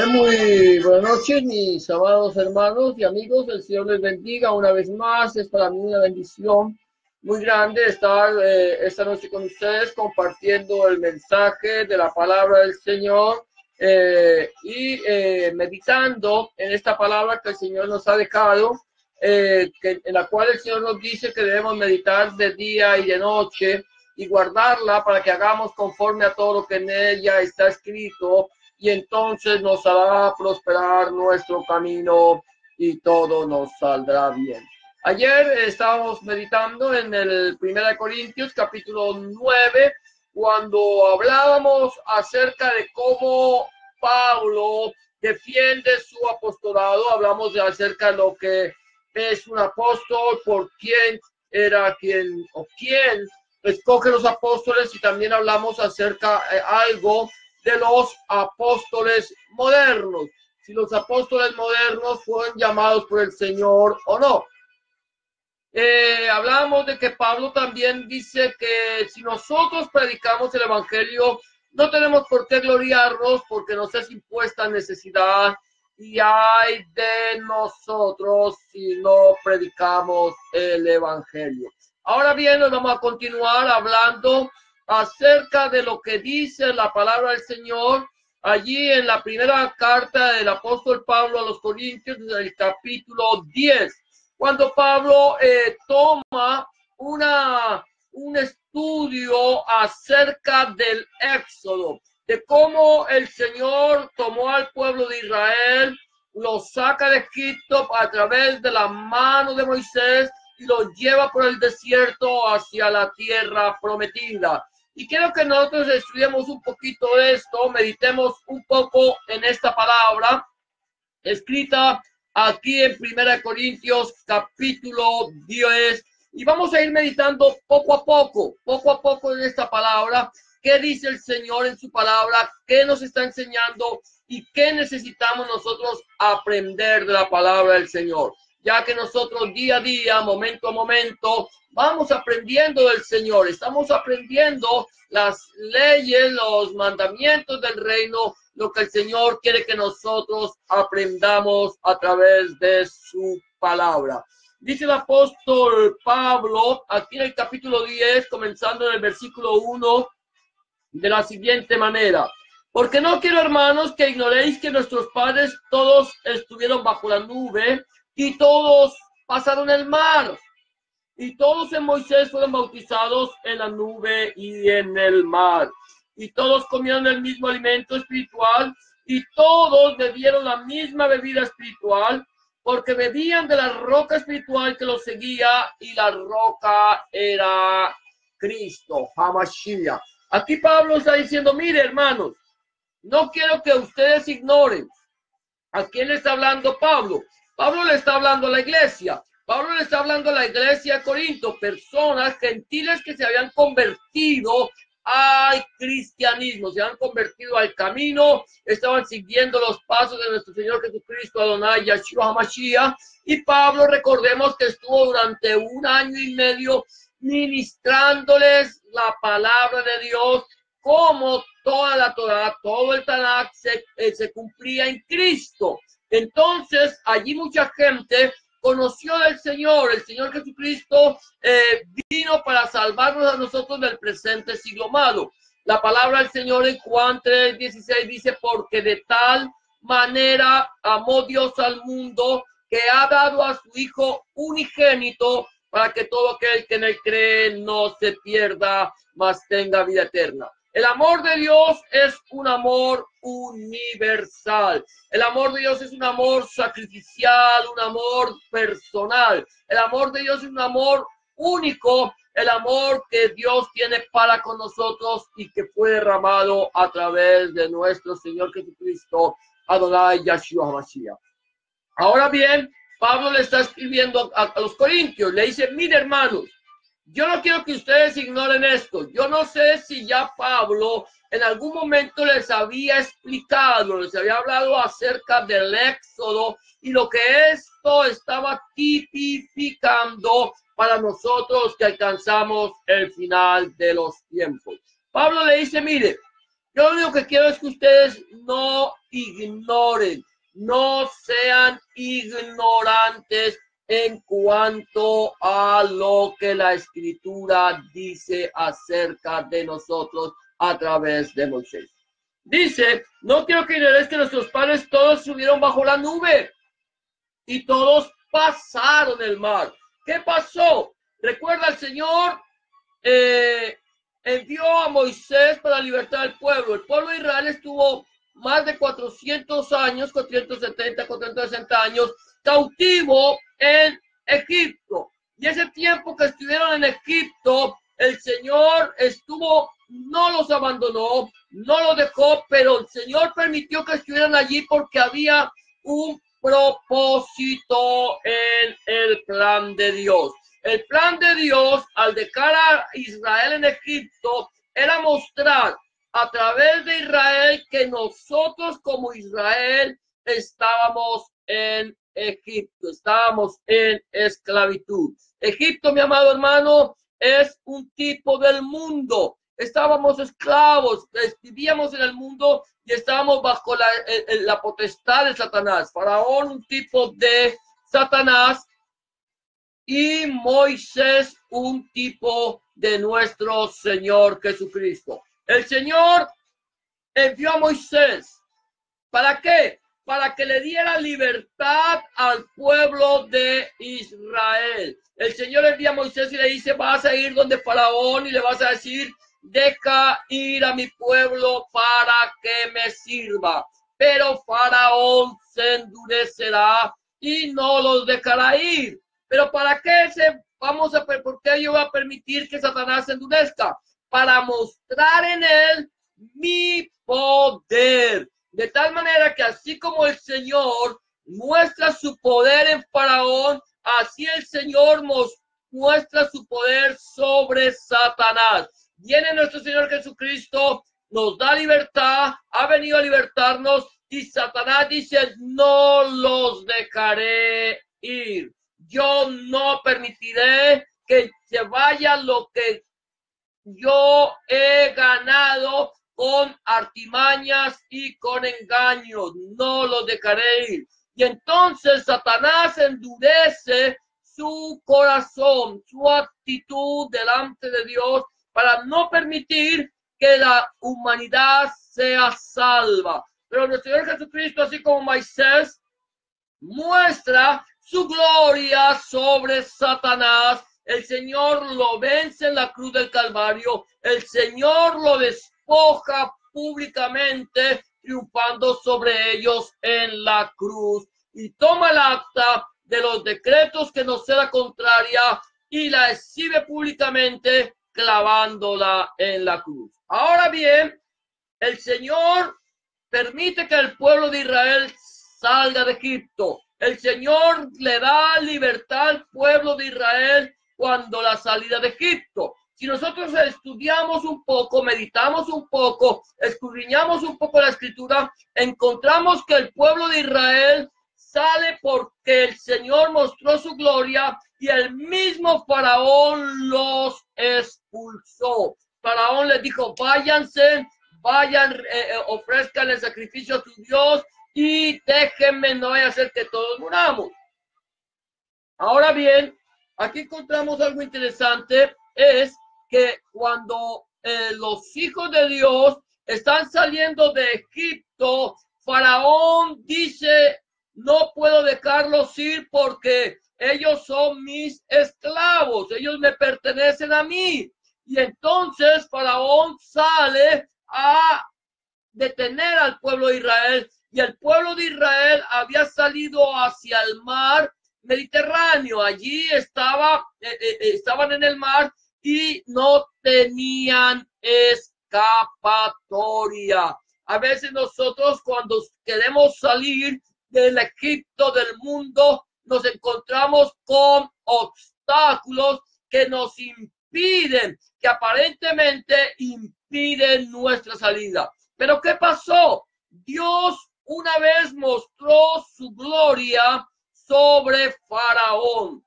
Muy buenas noches, mis amados hermanos y amigos. El Señor les bendiga una vez más. Es para mí una bendición muy grande estar esta noche con ustedes compartiendo el mensaje de la palabra del Señor y meditando en esta palabra que el Señor nos ha dejado, en la cual el Señor nos dice que debemos meditar de día y de noche y guardarla para que hagamos conforme a todo lo que en ella está escrito, y entonces nos hará prosperar nuestro camino y todo nos saldrá bien. Ayer estábamos meditando en el 1 Corintios capítulo 9, cuando hablábamos acerca de cómo Pablo defiende su apostolado. Hablamos acerca de lo que es un apóstol, por quién era quien o quién escoge los apóstoles, y también hablamos acerca algo de los apóstoles modernos, si los apóstoles modernos fueron llamados por el Señor o no. Hablamos de que Pablo también dice que si nosotros predicamos el evangelio, no tenemos por qué gloriarnos, porque nos es impuesta necesidad, y hay de nosotros si no predicamos el evangelio. Ahora bien, nos vamos a continuar hablando acerca de lo que dice la palabra del Señor allí en la primera carta del apóstol Pablo a los Corintios, del capítulo 10, cuando Pablo toma un estudio acerca del Éxodo, de cómo el Señor tomó al pueblo de Israel, lo saca de Egipto a través de la mano de Moisés y lo lleva por el desierto hacia la tierra prometida. Y quiero que nosotros estudiemos un poquito de esto, meditemos un poco en esta palabra escrita aquí en 1 Corintios capítulo 10, y vamos a ir meditando poco a poco en esta palabra. ¿Qué dice el Señor en su palabra? ¿Qué nos está enseñando? ¿Y qué necesitamos nosotros aprender de la palabra del Señor? Ya que nosotros día a día, momento a momento, vamos aprendiendo del Señor, estamos aprendiendo las leyes, los mandamientos del reino, lo que el Señor quiere que nosotros aprendamos a través de su palabra. Dice el apóstol Pablo, aquí en el capítulo 10, comenzando en el versículo 1, de la siguiente manera: porque no quiero, hermanos, que ignoréis que nuestros padres todos estuvieron bajo la nube, y todos pasaron el mar, y todos en Moisés fueron bautizados en la nube y en el mar, y todos comieron el mismo alimento espiritual, y todos bebieron la misma bebida espiritual, porque bebían de la roca espiritual que los seguía, y la roca era Cristo, Hamashiach. Aquí Pablo está diciendo: mire, hermanos, no quiero que ustedes ignoren. ¿A quién le está hablando Pablo? Pablo le está hablando a la iglesia. Pablo le está hablando a la iglesia de Corinto, personas gentiles que se habían convertido al cristianismo, se han convertido al camino, estaban siguiendo los pasos de nuestro Señor Jesucristo, Adonai Yahshua HaMashiach. Y Pablo, recordemos que estuvo durante 1 año y medio ministrándoles la palabra de Dios, como toda la Torah, todo el Tanakh se cumplía en Cristo. Entonces, allí mucha gente conoció del Señor. El Señor Jesucristo vino para salvarnos a nosotros del presente siglo malo. La palabra del Señor en Juan 3:16 dice: porque de tal manera amó Dios al mundo, que ha dado a su Hijo unigénito, para que todo aquel que en él cree no se pierda, mas tenga vida eterna. El amor de Dios es un amor universal. El amor de Dios es un amor sacrificial, un amor personal. El amor de Dios es un amor único, el amor que Dios tiene para con nosotros y que fue derramado a través de nuestro Señor Jesucristo, Adonai Yahshua HaMashiach. Ahora bien, Pablo le está escribiendo a los corintios, le dice: mire, hermanos, yo no quiero que ustedes ignoren esto. Yo no sé si ya Pablo en algún momento les había explicado, les había hablado acerca del Éxodo y lo que esto estaba tipificando para nosotros que alcanzamos el final de los tiempos. Pablo le dice: mire, Yo lo único que quiero es que ustedes no ignoren, no sean ignorantes en cuanto a lo que la Escritura dice acerca de nosotros a través de Moisés. Dice, no quiero que ignoréis que nuestros padres todos subieron bajo la nube y todos pasaron el mar. ¿Qué pasó? Recuerda, el Señor envió a Moisés para libertar al pueblo. El pueblo de Israel estuvo más de 400 años, 470, 460 años, cautivo en Egipto. Y ese tiempo que estuvieron en Egipto, el Señor no los abandonó, no los dejó, pero el Señor permitió que estuvieran allí porque había un propósito en el plan de Dios. El plan de Dios al dejar a Israel en Egipto era mostrar a través de Israel que nosotros como Israel estábamos en Egipto, estábamos en esclavitud. Egipto, mi amado hermano, es un tipo del mundo. Estábamos esclavos, vivíamos en el mundo y estábamos bajo la potestad de Satanás. Faraón, un tipo de Satanás, y Moisés, un tipo de nuestro Señor Jesucristo. El Señor envió a Moisés. ¿Para qué? Para que le diera libertad al pueblo de Israel. El Señor envía a Moisés y le dice, vas a ir donde Faraón y le vas a decir, deja ir a mi pueblo para que me sirva. Pero Faraón se endurecerá y no los dejará ir. Pero ¿para qué por qué yo voy a permitir que Satanás se endurezca? Para mostrar en él mi poder. De tal manera que así como el Señor muestra su poder en Faraón, así el Señor muestra su poder sobre Satanás. Viene nuestro Señor Jesucristo, nos da libertad, ha venido a libertarnos y Satanás dice, no los dejaré ir. Yo no permitiré que se vaya lo que yo he ganado con artimañas y con engaños. No los dejaré ir. Y entonces Satanás endurece su corazón, su actitud delante de Dios para no permitir que la humanidad sea salva. Pero nuestro Señor Jesucristo, así como Moisés, muestra su gloria sobre Satanás. El Señor lo vence en la cruz del Calvario. El Señor lo despoja públicamente, triunfando sobre ellos en la cruz. Y toma el acta de los decretos que nos sea contraria y la exhibe públicamente, clavándola en la cruz. Ahora bien, el Señor permite que el pueblo de Israel salga de Egipto. El Señor le da libertad al pueblo de Israel cuando la salida de Egipto. Si nosotros estudiamos un poco, meditamos un poco, escudriñamos un poco la Escritura, encontramos que el pueblo de Israel sale porque el Señor mostró su gloria y el mismo Faraón los expulsó. Faraón les dijo, váyanse, ofrezcan el sacrificio a su Dios y déjenme, no vaya a ser que todos muramos. Ahora bien, aquí encontramos algo interesante, es que cuando los hijos de Dios están saliendo de Egipto, Faraón dice, no puedo dejarlos ir porque ellos son mis esclavos, ellos me pertenecen a mí. Y entonces Faraón sale a detener al pueblo de Israel, y el pueblo de Israel había salido hacia el mar Mediterráneo. Allí estaban en el mar y no tenían escapatoria. A veces nosotros cuando queremos salir del Egipto del mundo, nos encontramos con obstáculos que nos impiden, que aparentemente impiden nuestra salida. Pero ¿qué pasó? Dios una vez mostró su gloria sobre Faraón,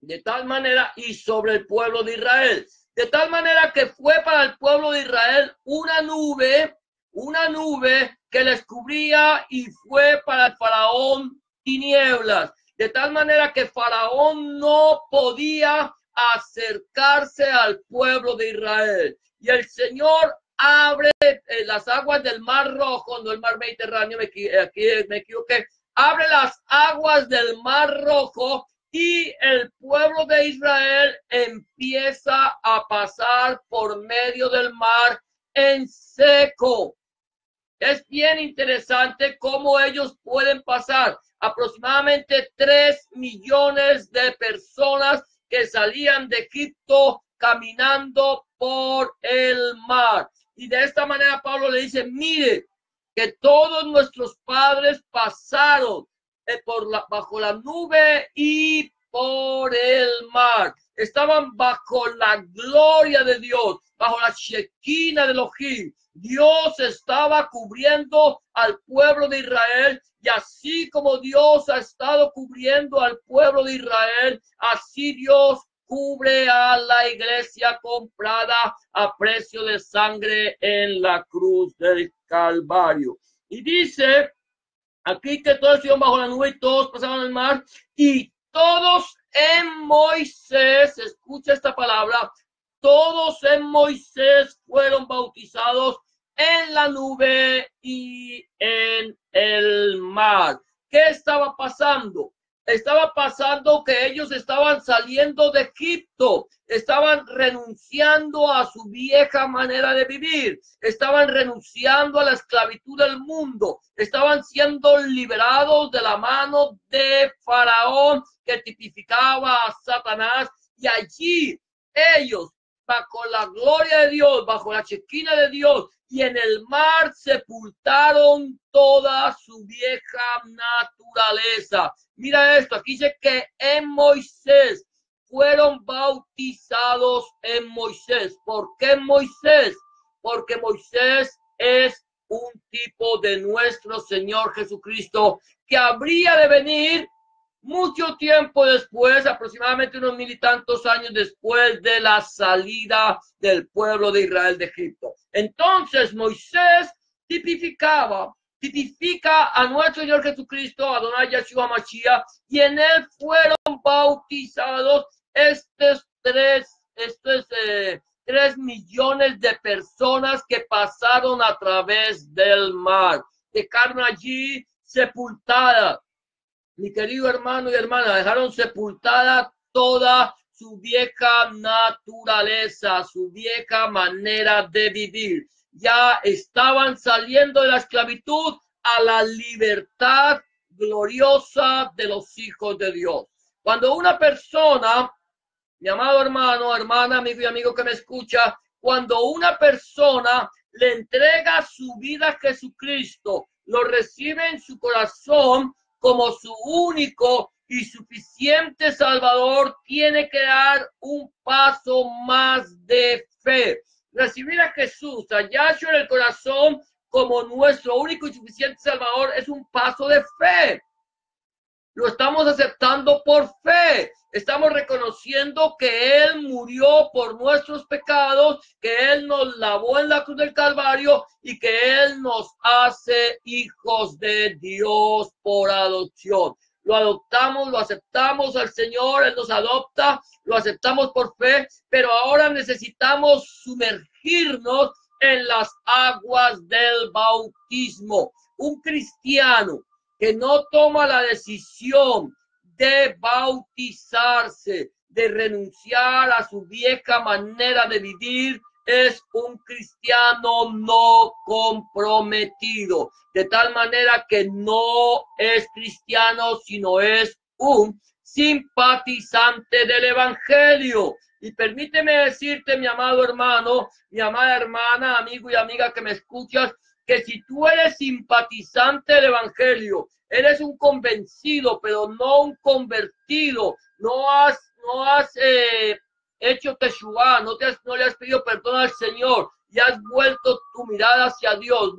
de tal manera, y sobre el pueblo de Israel, de tal manera que fue para el pueblo de Israel una nube una nube que les cubría y fue para el faraón tinieblas, de tal manera que Faraón no podía acercarse al pueblo de Israel. Y el Señor abre las aguas del Mar Rojo, no el Mar Mediterráneo, aquí me equivoqué, abre las aguas del Mar Rojo y el pueblo de Israel empieza a pasar por medio del mar en seco. Es bien interesante cómo ellos pueden pasar. Aproximadamente 3 millones de personas que salían de Egipto caminando por el mar. Y de esta manera Pablo le dice, mire, que todos nuestros padres pasaron bajo la nube y por el mar. Estaban bajo la gloria de Dios, bajo la Shekinah de Elohim. Dios estaba cubriendo al pueblo de Israel, y así como Dios ha estado cubriendo al pueblo de Israel, así Dios cubre a la iglesia comprada a precio de sangre en la cruz del Calvario. Y dice aquí que todos iban bajo la nube y todos pasaban el mar, y todos en Moisés, escucha esta palabra, todos en Moisés fueron bautizados en la nube y en el mar. ¿Qué estaba pasando? Estaba pasando que ellos estaban saliendo de Egipto, estaban renunciando a su vieja manera de vivir, estaban renunciando a la esclavitud del mundo, estaban siendo liberados de la mano de Faraón, que tipificaba a Satanás, y allí ellos, bajo la gloria de Dios, bajo la Shekinah de Dios, y en el mar sepultaron toda su vieja naturaleza. Mira esto, aquí dice que en Moisés fueron bautizados en Moisés. ¿Por qué en Moisés? Porque Moisés es un tipo de nuestro Señor Jesucristo, que habría de venir mucho tiempo después, aproximadamente unos 1000 y tantos años después de la salida del pueblo de Israel de Egipto. Entonces Moisés tipifica a nuestro Señor Jesucristo, Adonai Yeshua Mashiach, y en él fueron bautizados estos 3 millones de personas que pasaron a través del mar, dejaron allí sepultada. Mi querido hermano y hermana, dejaron sepultada toda su vieja naturaleza, su vieja manera de vivir. Ya estaban saliendo de la esclavitud a la libertad gloriosa de los hijos de Dios. Cuando una persona, mi amado hermano, hermana, amigo y amigo que me escucha, cuando una persona le entrega su vida a Jesucristo, lo recibe en su corazón como su único y suficiente Salvador, tiene que dar un paso más de fe. Recibir a Jesús, a Yahshua en el corazón como nuestro único y suficiente Salvador, es un paso de fe. Lo estamos aceptando por fe. Estamos reconociendo que Él murió por nuestros pecados, que Él nos lavó en la cruz del Calvario y que Él nos hace hijos de Dios por adopción. Lo adoptamos, lo aceptamos al Señor, Él nos adopta, lo aceptamos por fe, pero ahora necesitamos sumergirnos en las aguas del bautismo. Un cristiano que no toma la decisión de bautizarse, de renunciar a su vieja manera de vivir, es un cristiano no comprometido, de tal manera que no es cristiano, sino es un simpatizante del evangelio. Y permíteme decirte, mi amado hermano, mi amada hermana, amigo y amiga que me escuchas, que si tú eres simpatizante del evangelio, eres un convencido, pero no un convertido, no has hecho teshuva, no le has pedido perdón al Señor y has vuelto tu mirada hacia Dios,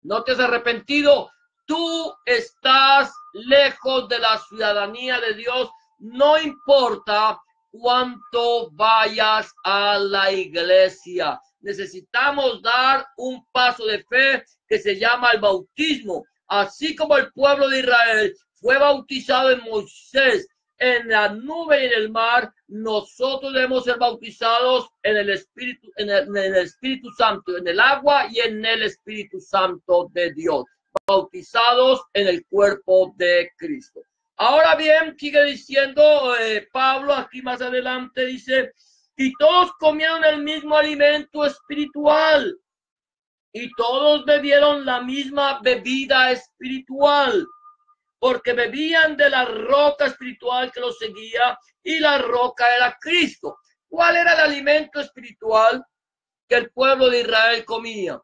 no te has arrepentido, tú estás lejos de la ciudadanía de Dios. No importa cuanto vayas a la iglesia. Necesitamos dar un paso de fe que se llama el bautismo. Así como el pueblo de Israel fue bautizado en Moisés, en la nube y en el mar, nosotros debemos ser bautizados en el Espíritu, en el Espíritu Santo, en el agua y en el Espíritu Santo de Dios, bautizados en el cuerpo de Cristo. Ahora bien, sigue diciendo Pablo aquí más adelante, dice, y todos comieron el mismo alimento espiritual y todos bebieron la misma bebida espiritual, porque bebían de la roca espiritual que los seguía, y la roca era Cristo. ¿Cuál era el alimento espiritual que el pueblo de Israel comía?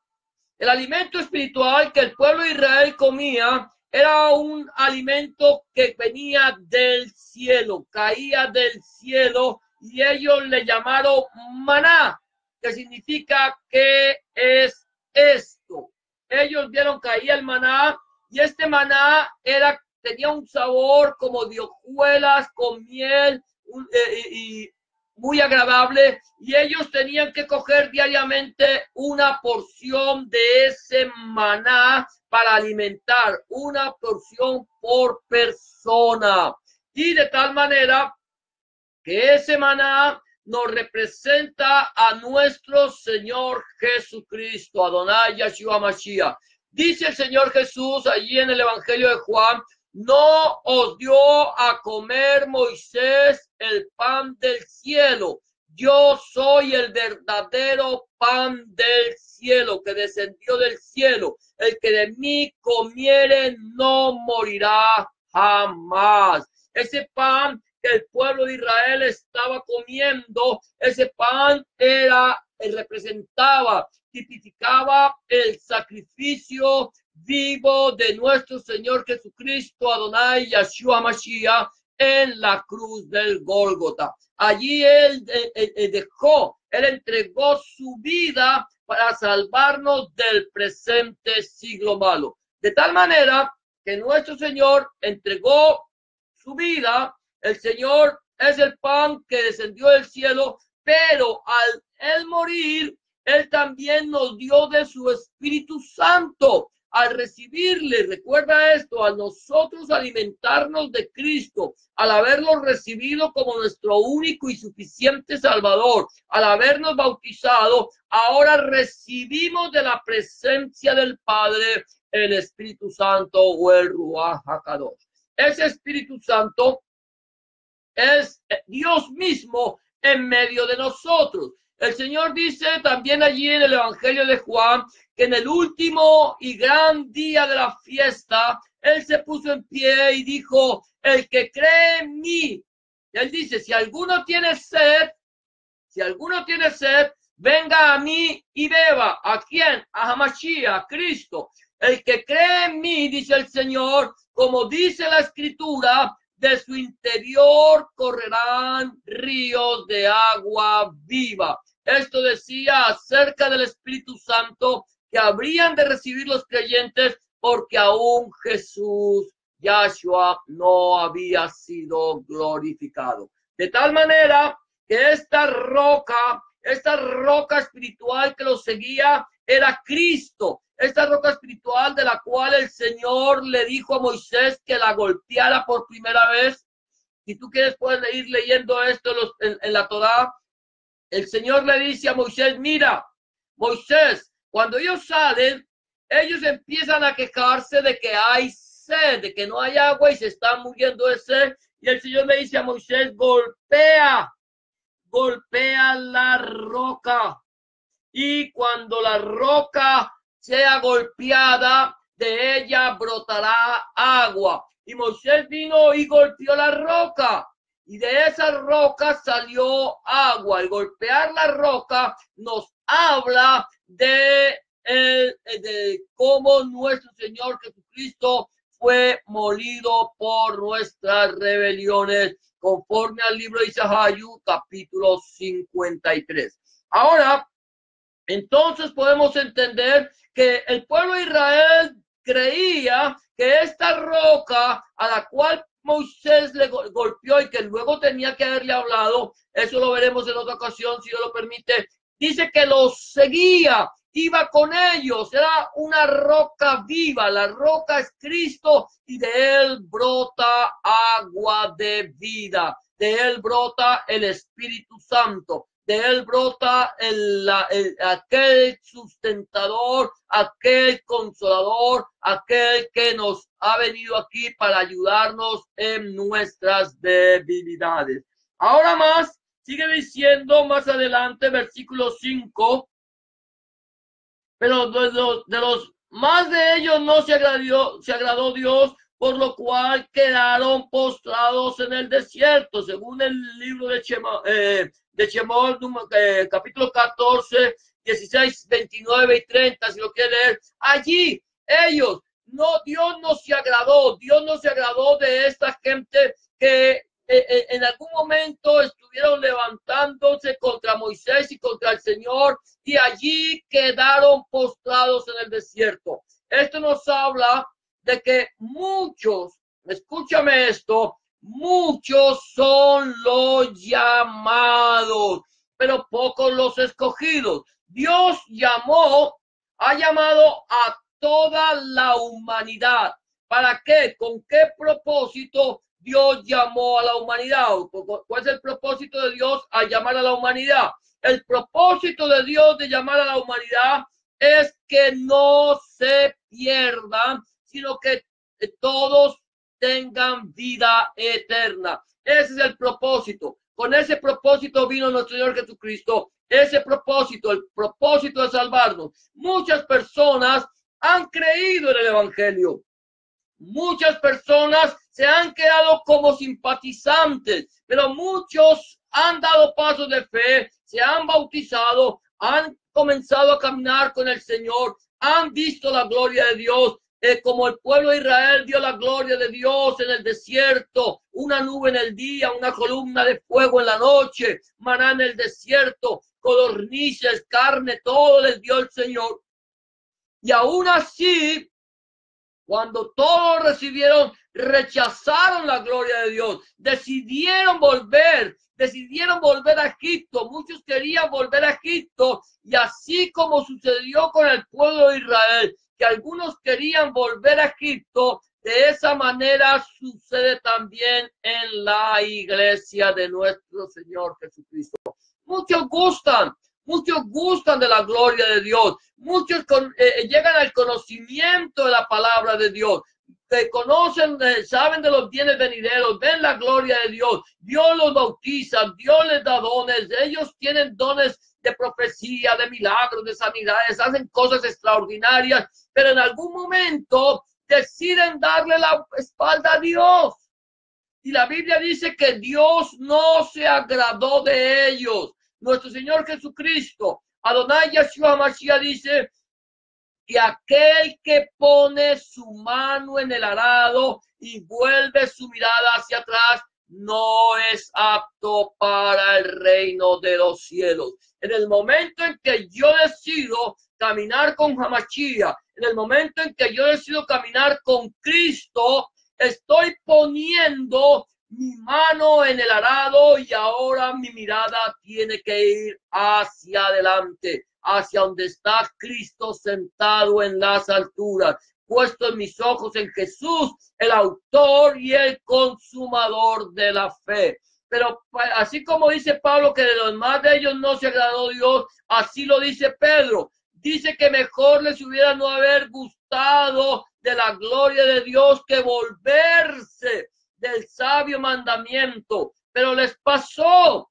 El alimento espiritual que el pueblo de Israel comía era un alimento que venía del cielo, caía del cielo, y ellos le llamaron maná, que significa ¿qué es esto? Ellos vieron caía el maná, y este maná tenía un sabor como de hojuelas con miel y muy agradable, y ellos tenían que coger diariamente una porción de ese maná para alimentar, una porción por persona. Y de tal manera que ese maná nos representa a nuestro Señor Jesucristo, Adonai Yeshua Mashiach. Dice el Señor Jesús allí en el Evangelio de Juan, no os dio a comer Moisés el pan del cielo. Yo soy el verdadero pan del cielo que descendió del cielo. El que de mí comiere no morirá jamás. Ese pan que el pueblo de Israel estaba comiendo, ese pan representaba, tipificaba el sacrificio vivo de nuestro Señor Jesucristo, Adonai Yeshua Mashiach, en la cruz del Gólgota. Allí él entregó su vida para salvarnos del presente siglo malo. De tal manera que nuestro Señor entregó su vida. El Señor es el pan que descendió del cielo, pero al él morir, él también nos dio de su Espíritu Santo. Al recibirle, recuerda esto, al nosotros alimentarnos de Cristo, al haberlo recibido como nuestro único y suficiente Salvador, al habernos bautizado, ahora recibimos de la presencia del Padre el Espíritu Santo o el Ruach HaKadosh. Ese Espíritu Santo es Dios mismo en medio de nosotros. El Señor dice también allí en el Evangelio de Juan que en el último y gran día de la fiesta, Él se puso en pie y dijo, el que cree en mí, Él dice, si alguno tiene sed, venga a mí y beba. ¿A quién? A Hamashiach, a Cristo. El que cree en mí, dice el Señor, como dice la Escritura, de su interior correrán ríos de agua viva. Esto decía acerca del Espíritu Santo que habrían de recibir los creyentes porque aún Jesús, Yahshua, no había sido glorificado. De tal manera que esta roca espiritual que los seguía era Cristo. Esta roca espiritual de la cual el Señor le dijo a Moisés que la golpeara por primera vez. Si tú quieres, puedes ir leyendo esto en la Torá. El Señor le dice a Moisés, mira, Moisés, cuando ellos salen, ellos empiezan a quejarse de que hay sed, de que no hay agua y se están muriendo de sed. Y el Señor le dice a Moisés, golpea la roca. Y cuando la roca sea golpeada, de ella brotará agua. Y Moisés vino y golpeó la roca, y de esa roca salió agua. El golpear la roca nos habla de cómo nuestro Señor Jesucristo fue molido por nuestras rebeliones, conforme al libro de Isaías, capítulo 53. Ahora, entonces podemos entender que el pueblo de Israel creía que esta roca a la cual Moisés le golpeó y que luego tenía que haberle hablado, eso lo veremos en otra ocasión, si Dios lo permite. Dice que los seguía, iba con ellos, era una roca viva, la roca es Cristo y de él brota agua de vida, de él brota el Espíritu Santo, de él brota aquel sustentador, aquel consolador, aquel que nos ha venido aquí para ayudarnos en nuestras debilidades. Ahora más, sigue diciendo más adelante, versículo 5, pero de los más de ellos no se agradó Dios, por lo cual quedaron postrados en el desierto, según el libro de Shemot, capítulo 14, 16, 29 y 30, si lo quiere leer. Allí ellos, Dios no se agradó de esta gente que en algún momento estuvieron levantándose contra Moisés y contra el Señor y allí quedaron postrados en el desierto. Esto nos habla de que muchos, escúchame esto, muchos son los llamados, pero pocos los escogidos. Dios ha llamado a toda la humanidad. ¿Para qué? ¿Con qué propósito Dios llamó a la humanidad? ¿Cuál es el propósito de Dios al llamar a la humanidad? El propósito de Dios de llamar a la humanidad es que no se pierdan, sino que todos tengan vida eterna. Ese es el propósito. Con ese propósito vino nuestro Señor Jesucristo. Ese propósito, el propósito de salvarnos. Muchas personas han creído en el Evangelio. Muchas personas se han quedado como simpatizantes, pero muchos han dado pasos de fe, se han bautizado, han comenzado a caminar con el Señor, han visto la gloria de Dios, como el pueblo de Israel vio la gloria de Dios en el desierto, una nube en el día, una columna de fuego en la noche, maná en el desierto, codornices, carne, todo les dio el Señor. Y aún así, cuando todos recibieron, rechazaron la gloria de Dios, decidieron volver a Egipto. Muchos querían volver a Egipto y así como sucedió con el pueblo de Israel, que algunos querían volver a Egipto, de esa manera sucede también en la iglesia de nuestro Señor Jesucristo. Muchos gustan de la gloria de Dios. Muchos llegan al conocimiento de la palabra de Dios. Que conocen, saben de los bienes venideros, ven la gloria de Dios. Dios los bautiza, Dios les da dones. Ellos tienen dones de profecía, de milagros, de sanidades, hacen cosas extraordinarias, pero en algún momento deciden darle la espalda a Dios. Y la Biblia dice que Dios no se agradó de ellos. Nuestro Señor Jesucristo, Adonai Yeshua Mashiach, dice que aquel que pone su mano en el arado y vuelve su mirada hacia atrás no es apto para el reino de los cielos. En el momento en que yo decido caminar con Hamashiach, en el momento en que yo decido caminar con Cristo, estoy poniendo mi mano en el arado y ahora mi mirada tiene que ir hacia adelante, hacia donde está Cristo sentado en las alturas, puesto en mis ojos en Jesús, el autor y el consumador de la fe. Pero así como dice Pablo que de los más de ellos no se agradó Dios, así lo dice Pedro. Dice que mejor les hubiera no haber gustado de la gloria de Dios que volverse del sabio mandamiento. Pero les pasó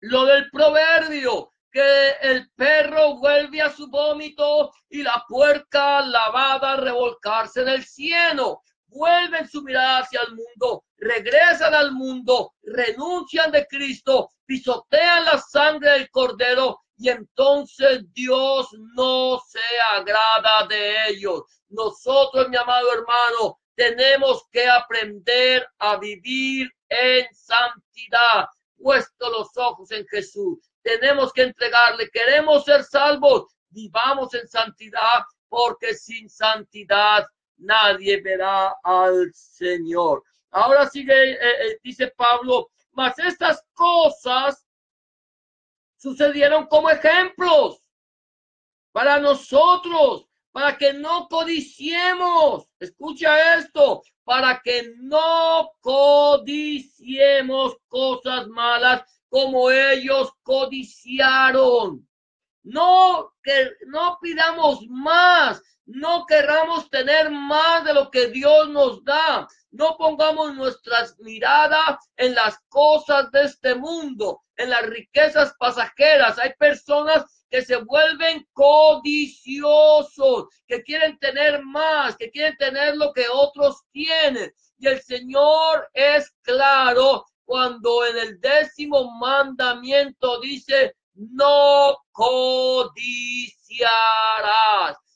lo del proverbio, que el perro vuelve a su vómito y la puerca lavada a revolcarse en el cieno. Vuelven su mirada hacia el mundo, regresan al mundo, renuncian de Cristo, pisotean la sangre del Cordero y entonces Dios no se agrada de ellos. Nosotros, mi amado hermano, tenemos que aprender a vivir en santidad, puesto los ojos en Jesús. Tenemos que entregarle, queremos ser salvos, vivamos en santidad, porque sin santidad nadie verá al Señor. Ahora sigue, dice Pablo, mas estas cosas sucedieron como ejemplos para nosotros, para que no codiciemos. Escucha esto, para que no codiciemos cosas malas como ellos codiciaron. No, que no pidamos más, no querramos tener más de lo que Dios nos da. No pongamos nuestras miradas en las cosas de este mundo, en las riquezas pasajeras. Hay personas que se vuelven codiciosos, que quieren tener más, que quieren tener lo que otros tienen. Y el Señor es claro cuando en el 10º mandamiento dice, no codiciarás.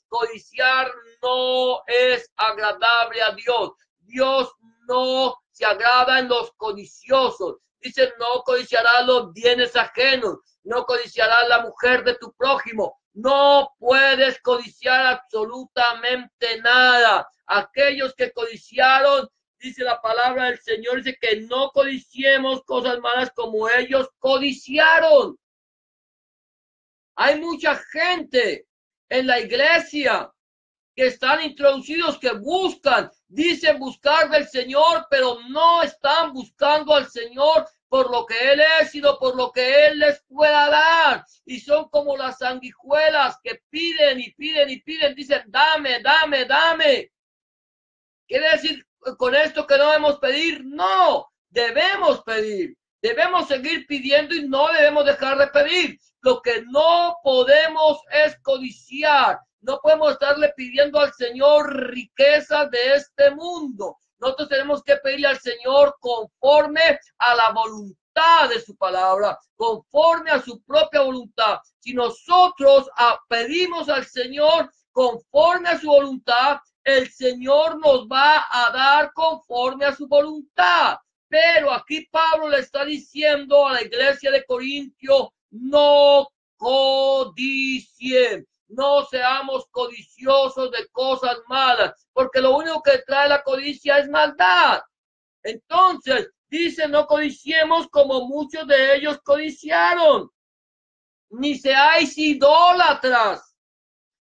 Codiciar no es agradable a Dios. Dios no se agrada en los codiciosos. Dice, no codiciarás los bienes ajenos, no codiciarás la mujer de tu prójimo. No puedes codiciar absolutamente nada. Aquellos que codiciaron, dice la palabra del Señor, dice que no codiciemos cosas malas como ellos codiciaron. Hay mucha gente en la iglesia que están introducidos, que buscan, dicen buscar del Señor, pero no están buscando al Señor por lo que Él es, sino por lo que Él les pueda dar. Y son como las sanguijuelas que piden y piden y piden, dicen, dame, dame, dame. ¿Quiere decir con esto que no debemos pedir? No, debemos pedir. Debemos seguir pidiendo y no debemos dejar de pedir. Lo que no podemos es codiciar. No podemos estarle pidiendo al Señor riquezas de este mundo. Nosotros tenemos que pedirle al Señor conforme a la voluntad de su palabra, conforme a su propia voluntad. Si nosotros pedimos al Señor conforme a su voluntad, el Señor nos va a dar conforme a su voluntad. Pero aquí Pablo le está diciendo a la iglesia de Corintio, no codicien, no seamos codiciosos de cosas malas, porque lo único que trae la codicia es maldad. Entonces, dice, no codiciemos como muchos de ellos codiciaron, ni seáis idólatras,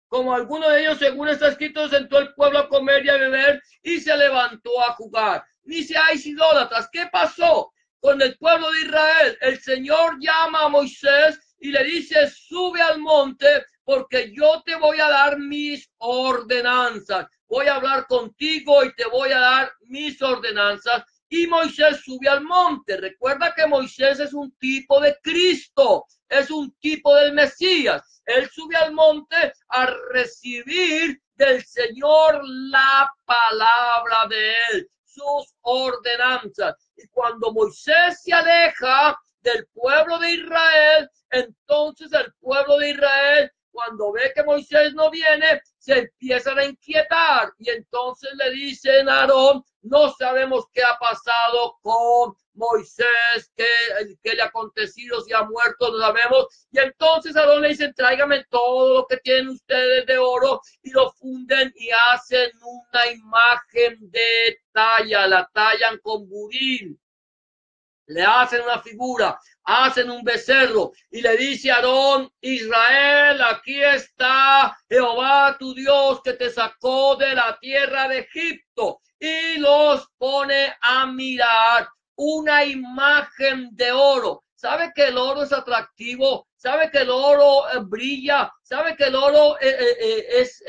como alguno de ellos, según está escrito, sentó el pueblo a comer y a beber y se levantó a jugar. Ni seáis idólatras. ¿Qué pasó con el pueblo de Israel? El Señor llama a Moisés y le dice, sube al monte porque yo te voy a dar mis ordenanzas. Voy a hablar contigo y te voy a dar mis ordenanzas. Y Moisés sube al monte. Recuerda que Moisés es un tipo de Cristo, es un tipo del Mesías. Él sube al monte a recibir del Señor la palabra de él, sus ordenanzas. Y cuando Moisés se aleja del pueblo de Israel, entonces el pueblo de Israel, cuando ve que Moisés no viene, se empiezan a inquietar. Y entonces le dicen a Aarón, no sabemos qué ha pasado con Moisés, qué le ha acontecido, si ha muerto, no sabemos. Y entonces Aarón le dicen, tráigame todo lo que tienen ustedes de oro, y lo funden y hacen una imagen de talla, la tallan con budín. Le hacen una figura, hacen un becerro y le dice a Aarón, Israel, aquí está Jehová tu Dios que te sacó de la tierra de Egipto, y los pone a mirar una imagen de oro. ¿Sabe que el oro es atractivo? ¿Sabe que el oro brilla? ¿Sabe que el oro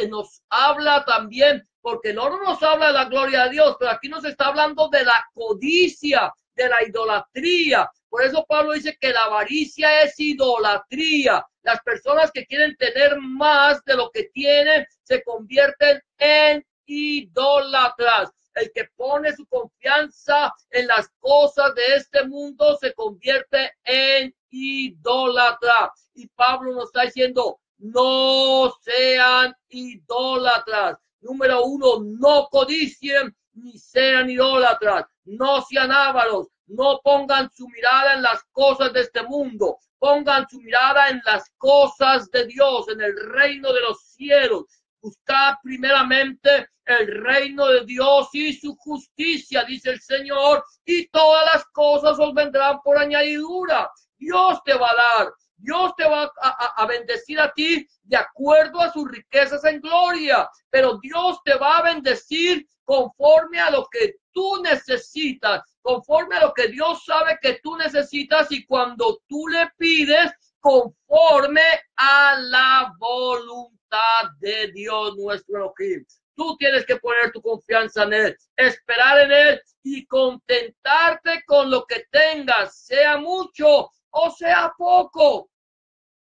nos habla también? Porque el oro nos habla de la gloria de Dios, pero aquí nos está hablando de la codicia, de la idolatría. Por eso Pablo dice que la avaricia es idolatría. Las personas que quieren tener más de lo que tienen se convierten en idólatras. El que pone su confianza en las cosas de este mundo se convierte en idólatra. Y Pablo nos está diciendo, no sean idólatras. Número 1, no codicien ni sean idólatras. No sean ávaros. No pongan su mirada en las cosas de este mundo. Pongan su mirada en las cosas de Dios, en el reino de los cielos. Buscad primeramente el reino de Dios y su justicia, dice el Señor, y todas las cosas os vendrán por añadidura. Dios te va a dar, Dios te va a bendecir a ti de acuerdo a sus riquezas en gloria, pero Dios te va a bendecir conforme a lo que tú necesitas, conforme a lo que Dios sabe que tú necesitas, y cuando tú le pides conforme a la voluntad de Dios nuestro Elohim. Tú tienes que poner tu confianza en Él, esperar en Él y contentarte con lo que tengas, sea mucho o sea poco.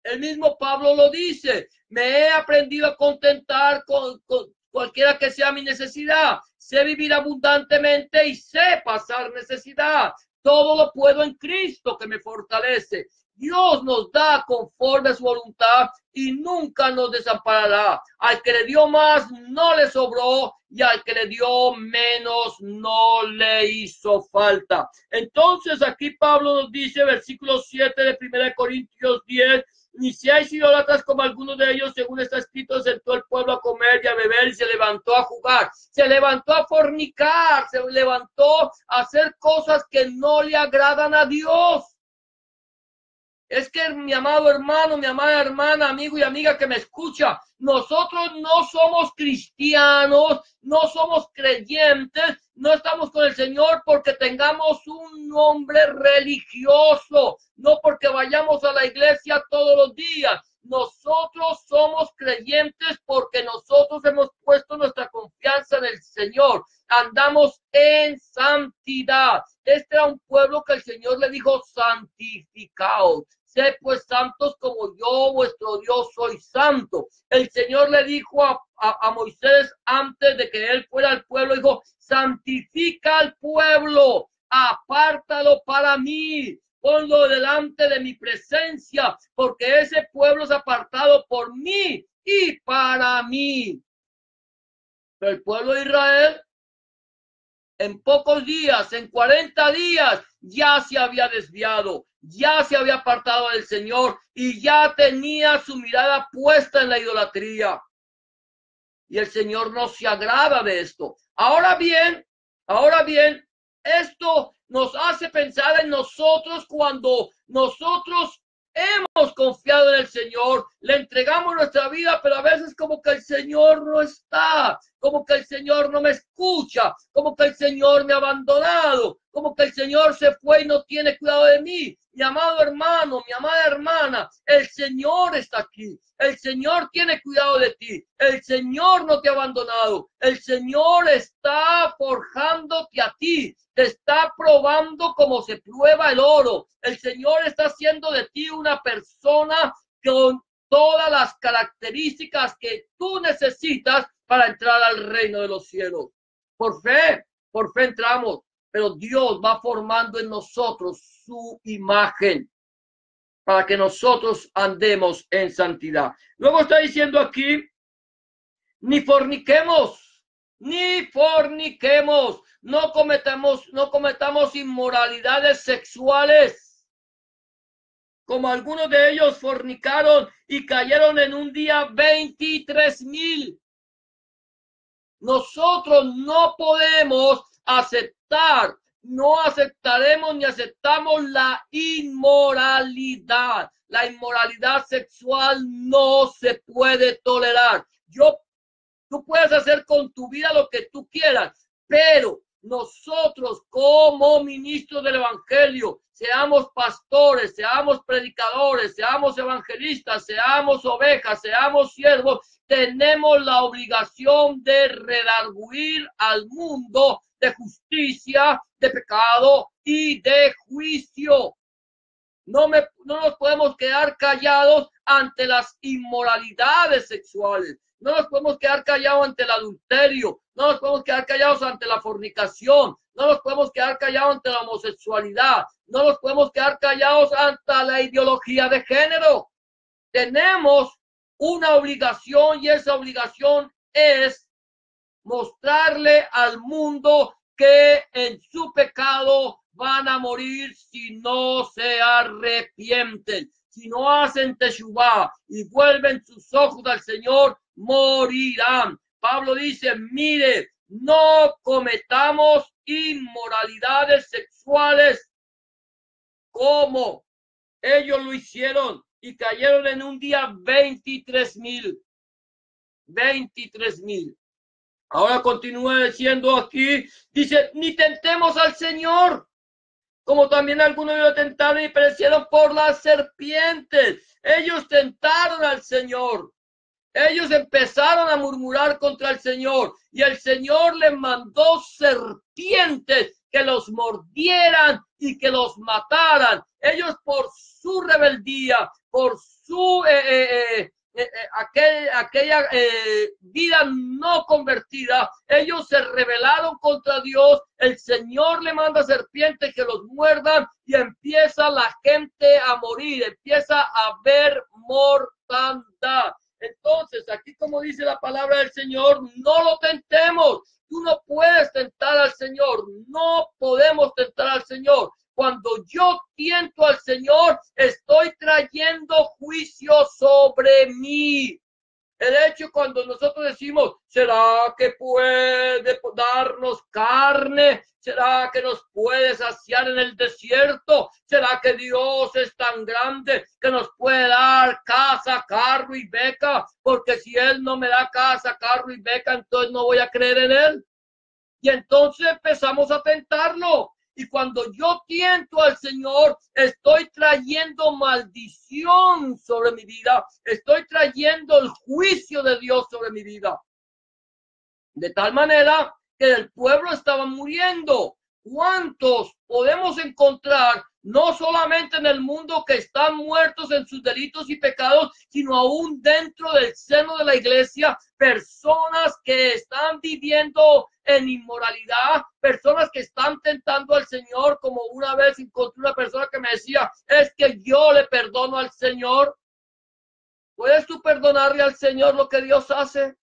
El mismo Pablo lo dice, me he aprendido a contentar con cualquiera que sea mi necesidad. Sé vivir abundantemente y sé pasar necesidad. Todo lo puedo en Cristo que me fortalece. Dios nos da conforme a su voluntad y nunca nos desamparará. Al que le dio más no le sobró, y al que le dio menos no le hizo falta. Entonces aquí Pablo nos dice, versículo 7 de 1 Corintios 10, ni seáis idólatras como algunos de ellos, según está escrito, sentó el pueblo a comer y a beber y se levantó a jugar, se levantó a fornicar, se levantó a hacer cosas que no le agradan a Dios. Es que, mi amado hermano, mi amada hermana, amigo y amiga que me escucha, nosotros no somos cristianos, no somos creyentes, no estamos con el Señor porque tengamos un nombre religioso, no porque vayamos a la iglesia todos los días. Nosotros somos creyentes porque nosotros hemos puesto nuestra confianza en el Señor. Andamos en santidad. Este era un pueblo que el Señor le dijo, santificaos. Sed pues santos como yo, vuestro Dios, soy santo. El Señor le dijo a Moisés antes de que él fuera al pueblo, dijo, santifica al pueblo, apártalo para mí, ponlo delante de mi presencia, porque ese pueblo es apartado por mí y para mí. Pero el pueblo de Israel, en pocos días, en 40 días, ya se había desviado, ya se había apartado del Señor y ya tenía su mirada puesta en la idolatría. Y el Señor no se agrada de esto. Ahora bien, esto nos hace pensar en nosotros cuando nosotros hemos confiado en el Señor, le entregamos nuestra vida, pero a veces como que el Señor no está, como que el Señor no me escucha, como que el Señor me ha abandonado, como que el Señor se fue y no tiene cuidado de mí. Mi amado hermano, mi amada hermana, el Señor está aquí, el Señor tiene cuidado de ti, el Señor no te ha abandonado, el Señor está forjándote a ti, te está probando como se prueba el oro. El Señor está haciendo de ti una persona con todas las características que tú necesitas para entrar al reino de los cielos. Por fe entramos, pero Dios va formando en nosotros su imagen para que nosotros andemos en santidad. Luego está diciendo aquí, ni forniquemos, no cometamos inmoralidades sexuales, como algunos de ellos fornicaron y cayeron en un día 23,000. Nosotros no podemos aceptar, no aceptaremos ni aceptamos la inmoralidad. La inmoralidad sexual no se puede tolerar. Tú puedes hacer con tu vida lo que tú quieras, pero nosotros como ministros del Evangelio, seamos pastores, seamos predicadores, seamos evangelistas, seamos ovejas, seamos siervos, tenemos la obligación de redarguir al mundo de justicia, de pecado y de juicio. No nos podemos quedar callados ante las inmoralidades sexuales. No nos podemos quedar callados ante el adulterio. No nos podemos quedar callados ante la fornicación. No nos podemos quedar callados ante la homosexualidad. No nos podemos quedar callados ante la ideología de género. Tenemos una obligación y esa obligación es mostrarle al mundo que en su pecado van a morir si no se arrepienten. Si no hacen teshuvá y vuelven sus ojos al Señor, morirán. Pablo dice, mire, no cometamos inmoralidades sexuales como ellos lo hicieron y cayeron en un día 23,000. 23,000. Ahora continúa diciendo aquí, dice, ni tentemos al Señor, como también algunos lo tentaron y perecieron por las serpientes. Ellos tentaron al Señor. Ellos empezaron a murmurar contra el Señor y el Señor les mandó serpientes que los mordieran y que los mataran. Ellos por su rebeldía, por su aquella vida no convertida, ellos se rebelaron contra Dios. El Señor le manda serpientes que los muerdan y empieza la gente a morir, empieza a haber mortandad. Entonces, aquí como dice la palabra del Señor, no lo tentemos. Tú no puedes tentar al Señor, no podemos tentar al Señor. Cuando yo tiento al Señor, estoy trayendo juicio sobre mí. El hecho cuando nosotros decimos, ¿será que puede darnos carne? ¿Será que nos puede saciar en el desierto? ¿Será que Dios es tan grande que nos puede dar casa, carro y beca? Porque si Él no me da casa, carro y beca, entonces no voy a creer en Él. Y entonces empezamos a tentarlo. Y cuando yo tiento al Señor, estoy trayendo maldición sobre mi vida. Estoy trayendo el juicio de Dios sobre mi vida. De tal manera que el pueblo estaba muriendo. ¿Cuántos podemos encontrar, no solamente en el mundo que están muertos en sus delitos y pecados, sino aún dentro del seno de la iglesia, personas que están viviendo en inmoralidad, personas que están tentando al Señor? Como una vez encontré una persona que me decía, es que yo le perdono al Señor. ¿Puedes tú perdonarle al Señor lo que Dios hace?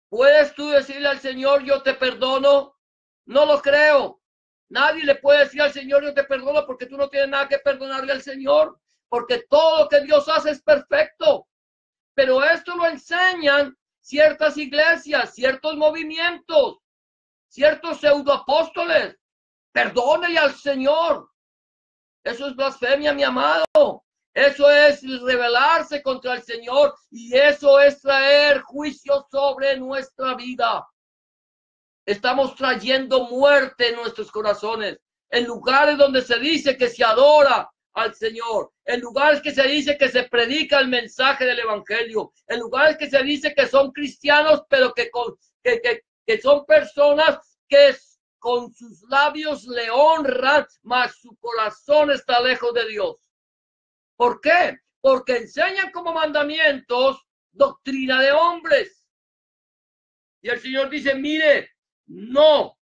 ¿Puedes tú decirle al Señor, yo te perdono? No lo creo. Nadie le puede decir al Señor, yo te perdono, porque tú no tienes nada que perdonarle al Señor, porque todo lo que Dios hace es perfecto. Pero esto lo enseñan ciertas iglesias, ciertos movimientos, ciertos pseudoapóstoles. Perdónele al Señor. Eso es blasfemia, mi amado. Eso es rebelarse contra el Señor y eso es traer juicio sobre nuestra vida. Estamos trayendo muerte en nuestros corazones, en lugares donde se dice que se adora al Señor, en lugares que se dice que se predica el mensaje del Evangelio, en lugares que se dice que son cristianos, pero que son personas que con sus labios le honran, mas su corazón está lejos de Dios. ¿Por qué? Porque enseñan como mandamientos doctrina de hombres. Y el Señor dice, mire, no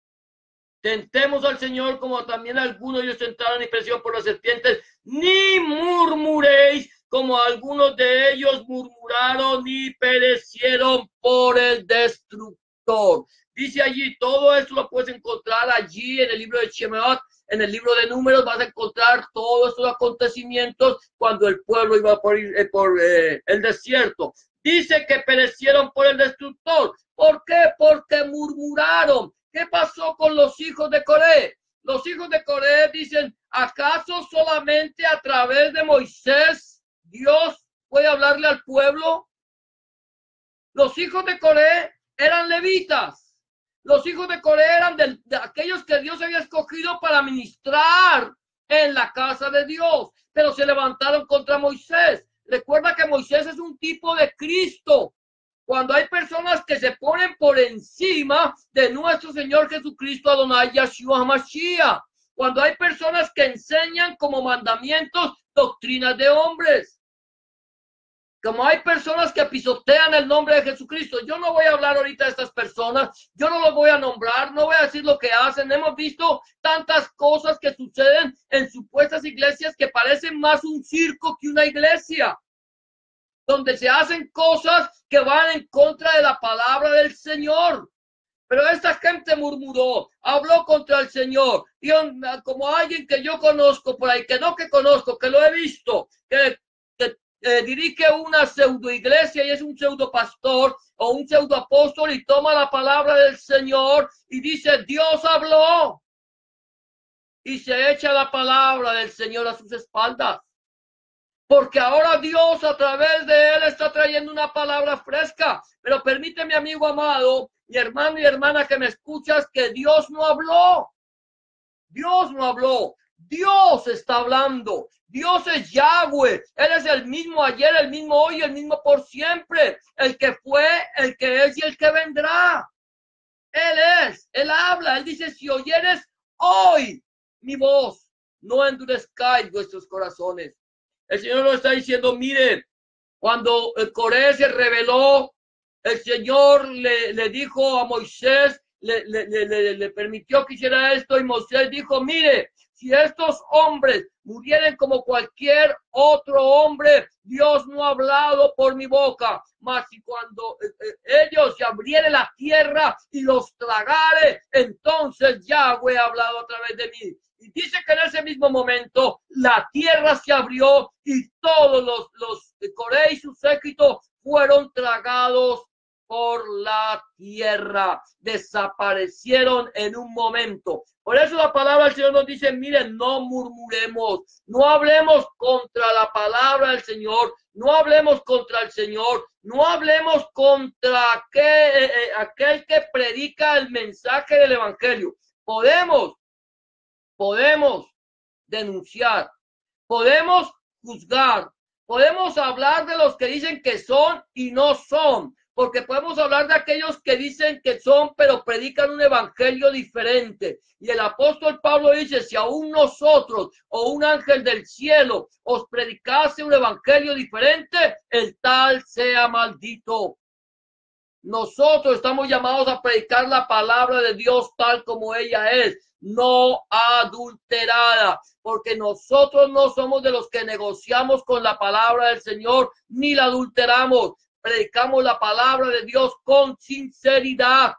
tentemos al Señor como también algunos de ellos tentaron y perecieron por las serpientes, ni murmuréis como algunos de ellos murmuraron y perecieron por el destructor. Dice allí, todo esto lo puedes encontrar allí en el libro de Shemot, en el libro de Números vas a encontrar todos estos acontecimientos cuando el pueblo iba por el desierto. Dice que perecieron por el destructor. ¿Por qué? Porque murmuraron. ¿Qué pasó con los hijos de Coré? Los hijos de Coré dicen, ¿acaso solamente a través de Moisés Dios puede hablarle al pueblo? Los hijos de Coré eran levitas. Los hijos de Coré eran de aquellos que Dios había escogido para ministrar en la casa de Dios, pero se levantaron contra Moisés. Recuerda que Moisés es un tipo de Cristo. Cuando hay personas que se ponen por encima de nuestro Señor Jesucristo, Adonai Yahshua HaMashiach. Cuando hay personas que enseñan como mandamientos doctrinas de hombres. Como hay personas que pisotean el nombre de Jesucristo. Yo no voy a hablar ahorita de estas personas. Yo no los voy a nombrar. No voy a decir lo que hacen. Hemos visto tantas cosas que suceden en supuestas iglesias que parecen más un circo que una iglesia. Donde se hacen cosas que van en contra de la palabra del Señor. Pero esta gente murmuró, habló contra el Señor. Y como alguien que yo conozco por ahí, que no que conozco, que lo he visto, que dirige una pseudo iglesia y es un pseudo pastor o un pseudo apóstol y toma la palabra del Señor y dice, Dios habló, y se echa la palabra del Señor a sus espaldas. Porque ahora Dios a través de él está trayendo una palabra fresca. Pero permíteme, amigo amado, mi hermano y hermana que me escuchas, que Dios no habló. Dios no habló. Dios está hablando. Dios es Yahweh. Él es el mismo ayer, el mismo hoy, el mismo por siempre. El que fue, el que es y el que vendrá. Él es. Él habla. Él dice, si oyeres hoy mi voz, no endurezcáis vuestros corazones. El Señor nos está diciendo, mire, cuando Coré se rebeló, el Señor le dijo a Moisés, le permitió que hiciera esto, y Moisés dijo, mire, si estos hombres murieren como cualquier otro hombre, Dios no ha hablado por mi boca, mas si cuando ellos se abriere la tierra y los tragare, entonces Yahweh ha hablado a través de mí. Y dice que en ese mismo momento la tierra se abrió y todos los Coré y su séquito fueron tragados por la tierra, desaparecieron en un momento. Por eso la palabra del Señor nos dice, miren, no murmuremos, no hablemos contra la palabra del Señor, no hablemos contra el Señor, no hablemos contra aquel que predica el mensaje del Evangelio. Podemos denunciar, podemos juzgar, podemos hablar de los que dicen que son y no son, porque podemos hablar de aquellos que dicen que son, pero predican un evangelio diferente. Y el apóstol Pablo dice, si aún nosotros o un ángel del cielo os predicase un evangelio diferente, el tal sea maldito. Nosotros estamos llamados a predicar la palabra de Dios tal como ella es, no adulterada, porque nosotros no somos de los que negociamos con la palabra del Señor, ni la adulteramos. Predicamos la palabra de Dios con sinceridad.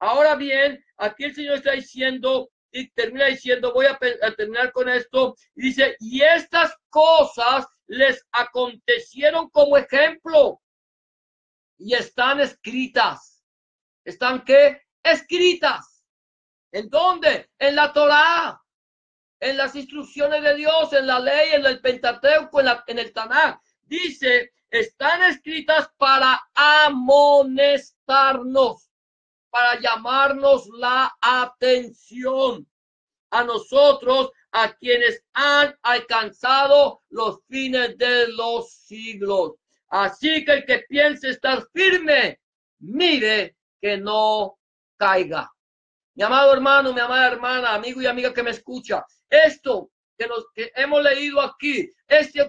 Ahora bien, aquí el Señor está diciendo, y termina diciendo, voy a terminar con esto, y dice, y estas cosas les acontecieron como ejemplo, y están escritas. ¿Están qué? Escritas. ¿En dónde? En la Torá, en las instrucciones de Dios, en la ley, en el Pentateuco, en el Tanaj. Dice, están escritas para amonestarnos, para llamarnos la atención a nosotros, a quienes han alcanzado los fines de los siglos. Así que el que piense estar firme, mire que no caiga. Mi amado hermano, mi amada hermana, amigo y amiga que me escucha, esto que hemos leído aquí,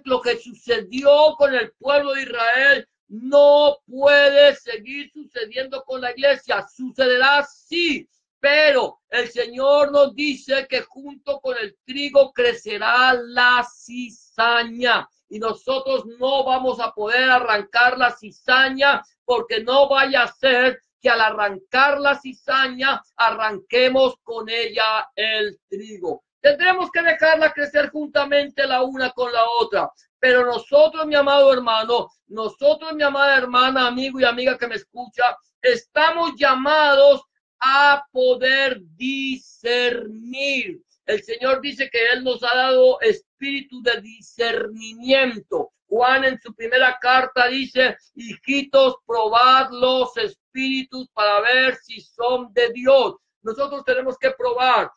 lo que sucedió con el pueblo de Israel, no puede seguir sucediendo con la iglesia. Sucederá sí, pero el Señor nos dice que junto con el trigo crecerá la cizaña. Y nosotros no vamos a poder arrancar la cizaña, porque no vaya a ser que al arrancar la cizaña arranquemos con ella el trigo. Tendremos que dejarla crecer juntamente la una con la otra. Pero nosotros, mi amado hermano, nosotros, mi amada hermana, amigo y amiga que me escucha, estamos llamados a poder discernir. El Señor dice que Él nos ha dado espíritu de discernimiento. Juan en su primera carta dice, hijitos, probad los espíritus para ver si son de Dios. Nosotros tenemos que probar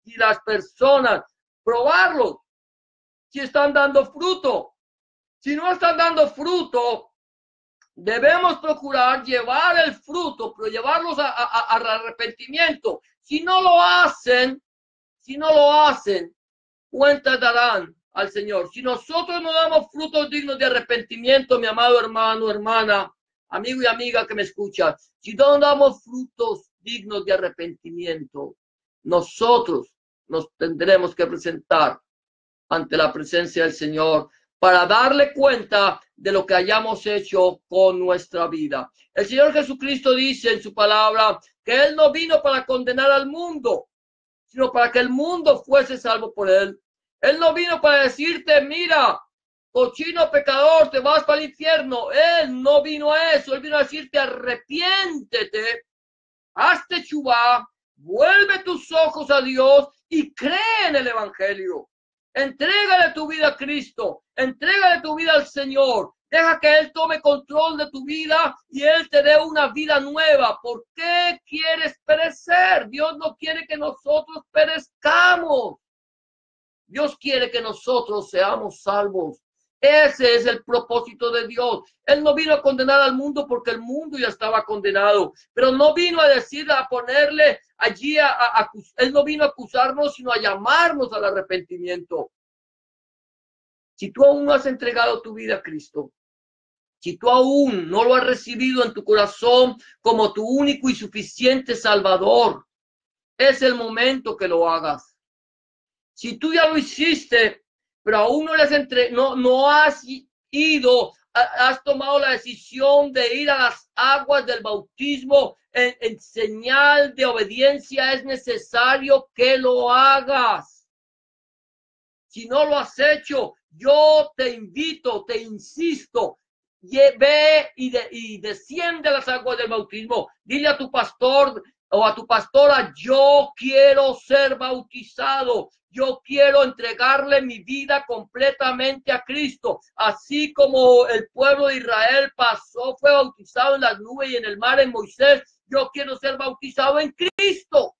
si las personas, probarlos, si están dando fruto. Si no están dando fruto, debemos procurar llevar el fruto, pero llevarlos al arrepentimiento. Si no lo hacen, cuentas darán al Señor. Si nosotros no damos frutos dignos de arrepentimiento, mi amado hermano, hermana, amigo y amiga que me escucha, si no damos frutos dignos de arrepentimiento, nosotros nos tendremos que presentar ante la presencia del Señor para darle cuenta de lo que hayamos hecho con nuestra vida. El Señor Jesucristo dice en su palabra que Él no vino para condenar al mundo, sino para que el mundo fuese salvo por Él. Él no vino para decirte, mira, cochino pecador, te vas para el infierno. Él no vino a eso, él vino a decirte, arrepiéntete, hazte chubá, vuelve tus ojos a Dios y cree en el evangelio. Entrégale tu vida a Cristo, entrégale tu vida al Señor. Deja que Él tome control de tu vida y Él te dé una vida nueva. ¿Por qué quieres perecer? Dios no quiere que nosotros perezcamos. Dios quiere que nosotros seamos salvos. Ese es el propósito de Dios. Él no vino a condenar al mundo porque el mundo ya estaba condenado. Pero no vino a decir, a ponerle allí, Él no vino a acusarnos, sino a llamarnos al arrepentimiento. Si tú aún no has entregado tu vida a Cristo, si tú aún no lo has recibido en tu corazón como tu único y suficiente Salvador, es el momento que lo hagas. Si tú ya lo hiciste, pero aún no no has ido, has tomado la decisión de ir a las aguas del bautismo en señal de obediencia, es necesario que lo hagas. Si no lo has hecho, yo te invito, te insisto, ve y desciende a las aguas del bautismo. Dile a tu pastor o a tu pastora, yo quiero ser bautizado. Yo quiero entregarle mi vida completamente a Cristo. Así como el pueblo de Israel pasó, fue bautizado en las nubes y en el mar en Moisés, yo quiero ser bautizado en Cristo.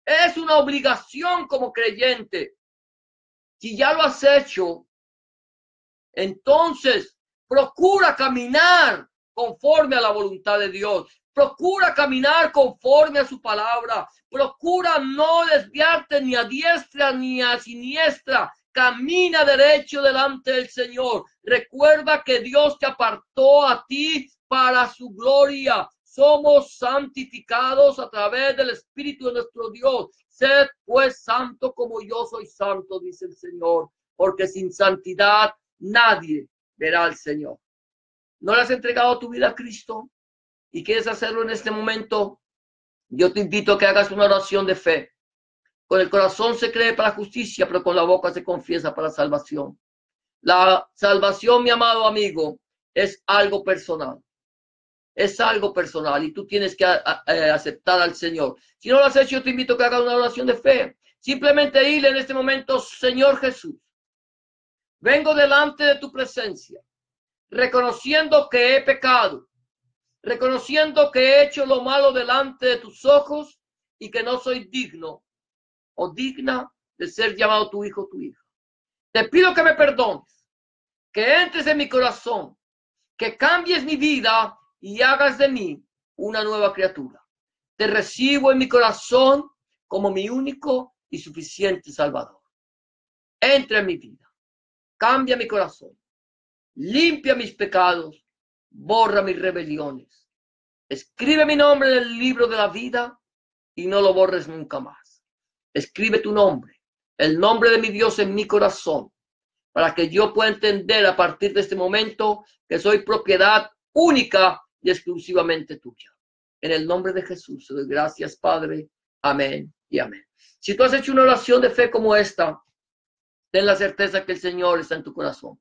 Es una obligación como creyente. Si ya lo has hecho, entonces procura caminar conforme a la voluntad de Dios. Procura caminar conforme a su palabra. Procura no desviarte ni a diestra ni a siniestra. Camina derecho delante del Señor. Recuerda que Dios te apartó a ti para su gloria. Somos santificados a través del Espíritu de nuestro Dios. Sed pues santo como yo soy santo, dice el Señor, porque sin santidad nadie verá al Señor. ¿No le has entregado tu vida a Cristo y quieres hacerlo en este momento? Yo te invito a que hagas una oración de fe. Con el corazón se cree para justicia, pero con la boca se confiesa para salvación. La salvación, mi amado amigo, es algo personal. Es algo personal y tú tienes que aceptar al Señor. Si no lo has hecho, yo te invito a que hagas una oración de fe. Simplemente dile en este momento, Señor Jesús, vengo delante de tu presencia, reconociendo que he pecado, reconociendo que he hecho lo malo delante de tus ojos y que no soy digno o digna de ser llamado tu hijo, tu hija. Te pido que me perdones, que entres en mi corazón, que cambies mi vida y hagas de mí una nueva criatura. Te recibo en mi corazón como mi único y suficiente Salvador. Entra en mi vida, cambia mi corazón, limpia mis pecados, borra mis rebeliones. Escribe mi nombre en el libro de la vida y no lo borres nunca más. Escribe tu nombre, el nombre de mi Dios en mi corazón, para que yo pueda entender a partir de este momento que soy propiedad única y exclusivamente tuya. En el nombre de Jesús, te doy gracias, Padre. Amén y amén. Si tú has hecho una oración de fe como esta, ten la certeza que el Señor está en tu corazón.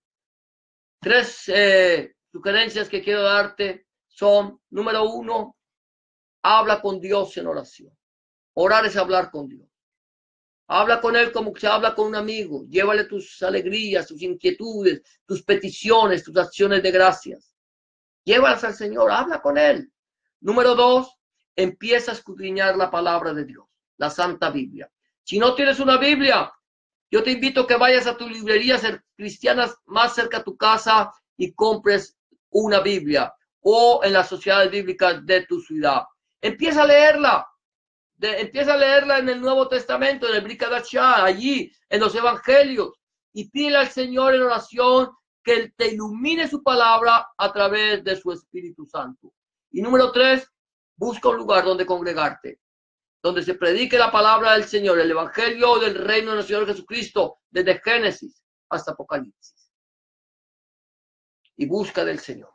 3 sugerencias que quiero darte son, número 1, habla con Dios en oración. Orar es hablar con Dios. Habla con Él como se habla con un amigo. Llévale tus alegrías, tus inquietudes, tus peticiones, tus acciones de gracias. Llévalas al Señor, habla con Él. Número 2, empieza a escudriñar la palabra de Dios, la Santa Biblia. Si no tienes una Biblia, yo te invito a que vayas a tu librería cristianas más cerca a tu casa y compres una Biblia o en las sociedades bíblicas de tu ciudad. Empieza a leerla. Empieza a leerla en el Nuevo Testamento, en el Brit Hadashah, allí, en los Evangelios. Y pídele al Señor en oración que Él te ilumine su palabra a través de su Espíritu Santo. Y número 3, busca un lugar donde congregarte, donde se predique la palabra del Señor, el Evangelio del reino de nuestro Señor Jesucristo, desde Génesis hasta Apocalipsis. Y busca del Señor.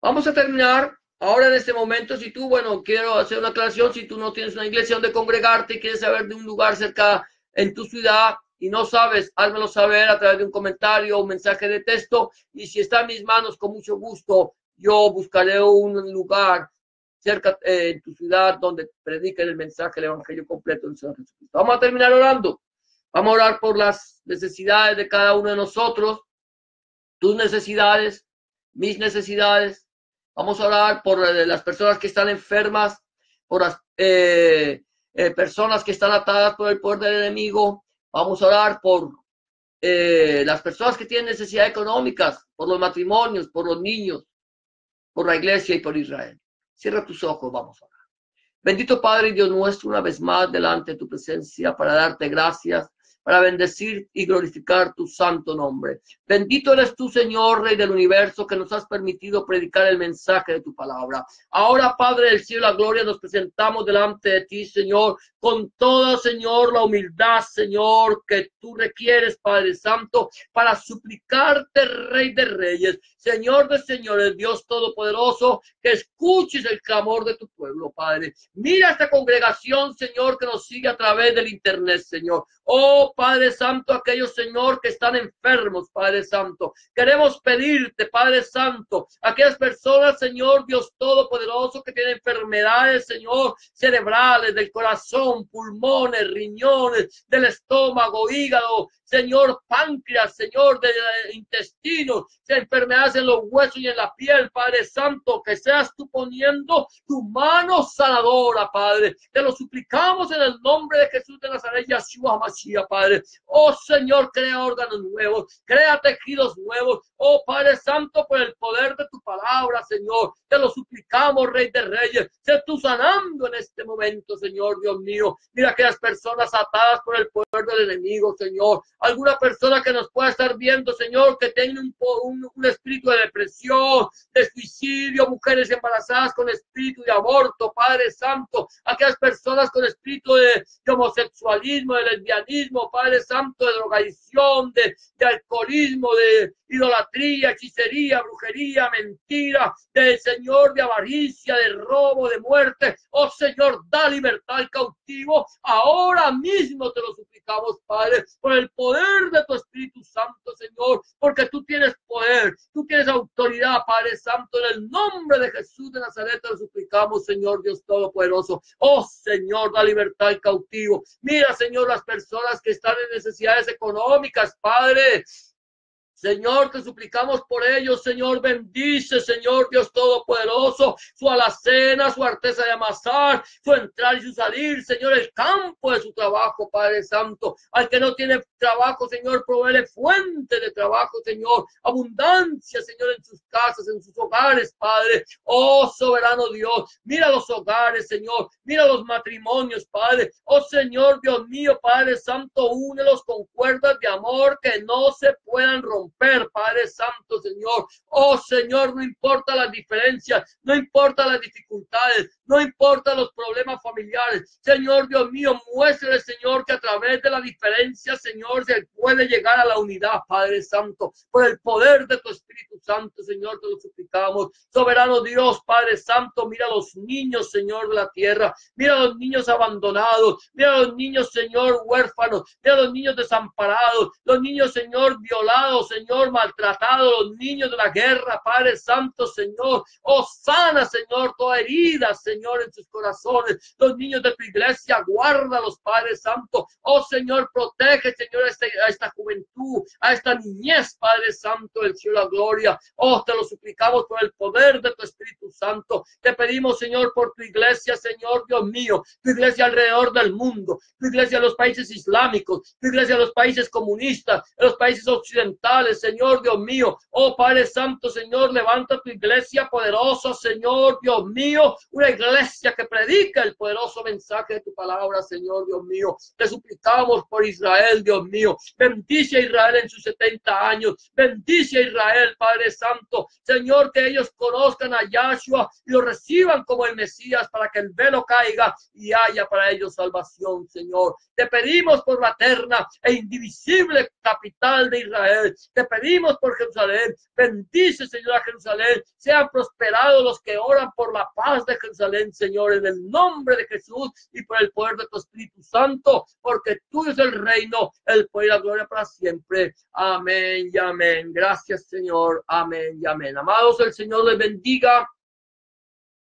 Vamos a terminar ahora en este momento. Si tú, quiero hacer una aclaración, si tú no tienes una iglesia donde congregarte y quieres saber de un lugar cerca en tu ciudad y no sabes, házmelo saber a través de un comentario o un mensaje de texto. Y si está en mis manos, con mucho gusto, yo buscaré un lugar cerca en tu ciudad donde prediquen el mensaje del Evangelio completo del Señor Jesucristo. Vamos a terminar orando. Vamos a orar por las necesidades de cada uno de nosotros, tus necesidades, mis necesidades. Vamos a orar por las personas que están enfermas, por las personas que están atadas por el poder del enemigo. Vamos a orar por las personas que tienen necesidades económicas, por los matrimonios, por los niños, por la iglesia y por Israel. Cierra tus ojos, vamos a orar. Bendito Padre y Dios nuestro, una vez más delante de tu presencia para darte gracias, para bendecir y glorificar tu santo nombre. Bendito eres tú, Señor, Rey del universo, que nos has permitido predicar el mensaje de tu palabra. Ahora, Padre del cielo, la gloria, nos presentamos delante de ti, Señor, con toda, Señor, la humildad, Señor, que tú requieres, Padre Santo, para suplicarte, Rey de reyes, Señor de señores, Dios todopoderoso, que escuches el clamor de tu pueblo, Padre. Mira esta congregación, Señor, que nos sigue a través del internet, Señor. Oh, Padre Santo, aquellos, Señor, que están enfermos, Padre Santo. Queremos pedirte, Padre Santo, aquellas personas, Señor, Dios todopoderoso, que tienen enfermedades, Señor, cerebrales, del corazón, pulmones, riñones, del estómago, hígado, Señor, páncreas, Señor, de intestino, enfermedades en los huesos y en la piel, Padre Santo, que seas tú poniendo tu mano sanadora, Padre. Te lo suplicamos en el nombre de Jesús de Nazaret, Yeshua Mashiach, Padre. Oh, Señor, crea órganos nuevos, crea tejidos nuevos. Oh, Padre Santo, por el poder de tu palabra, Señor, te lo suplicamos, Rey de Reyes. Sé tú sanando en este momento, Señor, Dios mío. Mira que las personas atadas por el poder del enemigo, Señor. Alguna persona que nos pueda estar viendo, Señor, que tenga un espíritu de depresión, de suicidio, mujeres embarazadas con espíritu de aborto, Padre Santo, aquellas personas con espíritu de homosexualismo, de lesbianismo, Padre Santo, de drogadicción, de alcoholismo, de idolatría, hechicería, brujería, mentira, del Señor, de avaricia, de robo, de muerte. Oh, Señor, da libertad al cautivo. Ahora mismo te lo suplicamos, Padre, por el poder de tu Espíritu Santo, Señor, porque tú tienes poder, tú tienes autoridad, Padre Santo. En el nombre de Jesús de Nazaret te lo suplicamos, Señor Dios Todopoderoso. Oh, Señor, da libertad al cautivo. Mira, Señor, las personas que están en necesidades económicas, Padre. Señor, te suplicamos por ellos, Señor, bendice, Señor Dios Todopoderoso, su alacena, su artesa de amasar, su entrar y su salir, Señor, el campo de su trabajo, Padre Santo. Al que no tiene trabajo, Señor, provéele fuente de trabajo, Señor, abundancia, Señor, en sus casas, en sus hogares, Padre. Oh, soberano Dios, mira los hogares, Señor, mira los matrimonios, Padre. Oh, Señor, Dios mío, Padre Santo, únelos con cuerdas de amor que no se puedan romper, Padre Santo, Señor. Oh, Señor, no importa las diferencias, no importa las dificultades, no importa los problemas familiares. Señor, Dios mío, muéstrale, Señor, que a través de la diferencia, Señor, se puede llegar a la unidad, Padre Santo. Por el poder de tu Espíritu Santo, Señor, te lo suplicamos. Soberano Dios, Padre Santo, mira a los niños, Señor, de la tierra. Mira a los niños abandonados. Mira a los niños, Señor, huérfanos. Mira a los niños desamparados. Los niños, Señor, violados, Señor, maltratados. Los niños de la guerra, Padre Santo, Señor. Oh, sana, Señor, toda herida, Señor, en sus corazones. Los niños de tu iglesia, guárdalos, Padre Santo. Oh, Señor, protege, Señor, a esta juventud, a esta niñez, Padre Santo, del cielo a gloria. Oh, te lo suplicamos por el poder de tu Espíritu Santo. Te pedimos, Señor, por tu iglesia, Señor, Dios mío, tu iglesia alrededor del mundo, tu iglesia en los países islámicos, tu iglesia en los países comunistas, en los países occidentales, Señor, Dios mío. Oh, Padre Santo, Señor, levanta tu iglesia poderosa, Señor, Dios mío, una iglesia que predica el poderoso mensaje de tu palabra, Señor, Dios mío. Te suplicamos por Israel, Dios mío. Bendice a Israel en sus 70 años. Bendice a Israel, Padre Santo. Señor, que ellos conozcan a Yahshua y lo reciban como el Mesías para que el velo caiga y haya para ellos salvación, Señor. Te pedimos por la eterna e indivisible capital de Israel. Te pedimos por Jerusalén. Bendice, Señor, a Jerusalén. Sean prosperados los que oran por la paz de Jerusalén. Jerusalén, Señor, en el nombre de Jesús y por el poder de tu Espíritu Santo, porque tuyo es el reino, el poder y la gloria para siempre. Amén y amén. Gracias, Señor. Amén y amén. Amados, el Señor les bendiga.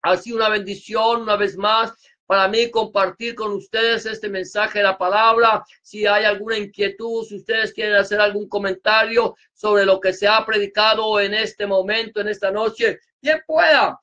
Ha sido una bendición una vez más para mí compartir con ustedes este mensaje de la palabra. Si hay alguna inquietud, si ustedes quieren hacer algún comentario sobre lo que se ha predicado en este momento, en esta noche, bien pueda.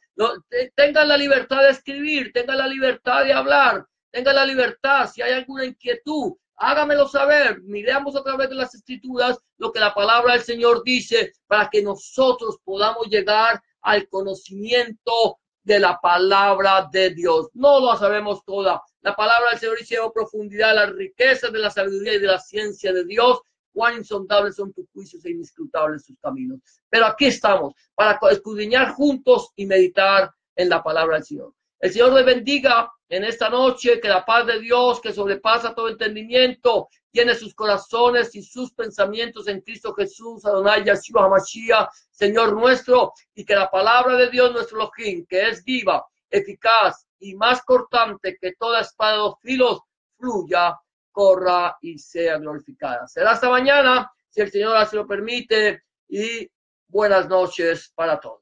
Tengan la libertad de escribir, tengan la libertad de hablar, tengan la libertad. Si hay alguna inquietud, hágamelo saber. Miremos a través de las escrituras lo que la palabra del Señor dice para que nosotros podamos llegar al conocimiento de la palabra de Dios. No lo sabemos toda. La palabra del Señor dice: oh profundidad, las riquezas de la sabiduría y de la ciencia de Dios, cuán insondables son tus juicios e inescrutables sus caminos. Pero aquí estamos para escudriñar juntos y meditar en la palabra del Señor. El Señor les bendiga en esta noche, que la paz de Dios, que sobrepasa todo entendimiento, tiene sus corazones y sus pensamientos en Cristo Jesús, Adonai Yeshua HaMashiach, Señor nuestro, y que la palabra de Dios, nuestro Elohim, que es viva, eficaz y más cortante que toda espada de dos filos, fluya, corra y sea glorificada. Será hasta mañana, si el Señor así lo permite, y buenas noches para todos.